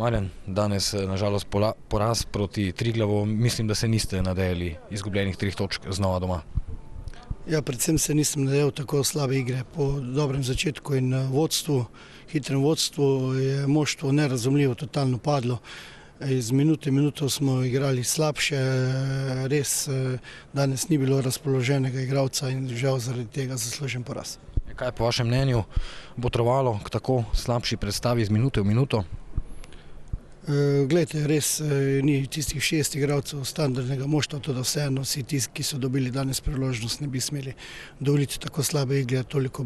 Marjan, danes nažalost poraz proti Triglavu. Mislim, da se niste nadejali izgubljenih 3 točk znova doma. Ja, predvsem se nisem nadejal tako slabe igre. Po dobrem začetku in vodstvu, hitrem vodstvu je moštvo nerazumljivo totalno padlo. Iz minute v minuto smo igrali slabše, res danes ni bilo razpoloženega igralca in žal zaradi tega zaslužen poraz. Kaj je po vašem mnenju botrovalo k tako slabši predstavi iz minute v minuto? Glejte, res ni tistih 6 igralcev standardnega moštva, to da vseeno vsi tisti, ki so dobili danes priložnost, ne bi smeli dovoliti tako slabe igre, toliko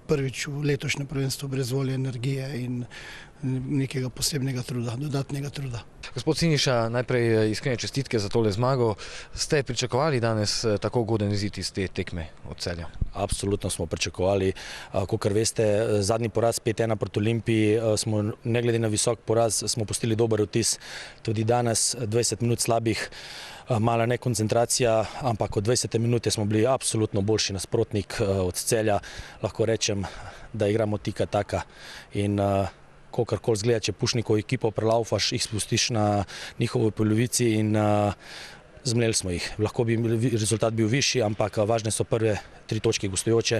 prvič v letošnjem prvenstvu brez volje, energije in nekega posebnega truda, dodatnega truda. Gospod Siniša, najprej iskrene čestitke za tole zmago. Ste pričakovali danes tako ugoden izid iz te tekme od Celja? Absolutno smo pričakovali. Kakor veste, zadnji poraz 5-1 proti Olimpiji, smo ne glede na visok poraz, smo pustili dober vtis. Tudi danes 20 minut slabih, mala nekoncentracija, ampak od 20 minute smo bili absolutno boljši nasprotnik od Celja. Lahko rečem, da igramo tika taka in kogarkoli zgleda, če Pušnikov ekipo prelaufaš, jih spustiš na njihovi polovici in zmleli smo jih. Lahko bi rezultat bil višji, ampak važne so prve 3 točke gostujoče,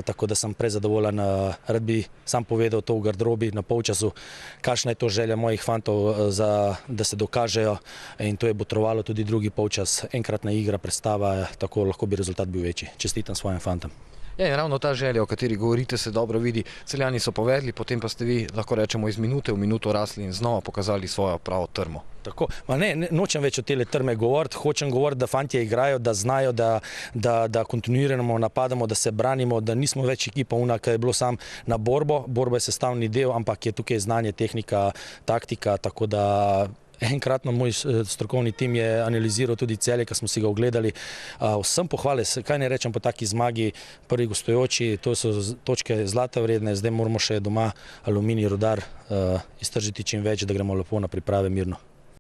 tako da sem prezadovoljen. Rad bi sam povedal to v garderobi na polčasu, kakšna je to želja mojih fantov, da se dokažejo, in to je botrovalo tudi drugi polčas. Enkratna igra, predstava, tako lahko bi rezultat bil večji. Čestitam svojim fantom. Ja, in ravno ta želja, o kateri govorite, se dobro vidi. Celjani so povedli, potem pa ste vi, lahko rečemo, iz minute v minuto rasli in znova pokazali svojo pravo trmo. Tako, nočem več o tele trme govoriti, hočem govoriti, da fantje igrajo, da znajo, da kontinuirano napadamo, da se branimo, da nismo več ekipa una, ki je bilo sam na borbo. Borba je sestavni del, ampak je tukaj znanje, tehnika, taktika, tako da enkratno moj strokovni tim je analiziral tudi Celje, ko smo si ga ogledali. Vsem pohvale, kaj ne rečem po taki zmagi, prvi gostujoči, to so točke zlata vredne, zdaj moramo še doma Aluminij, Rudar iztržiti čim več, da gremo lepo na priprave mirno.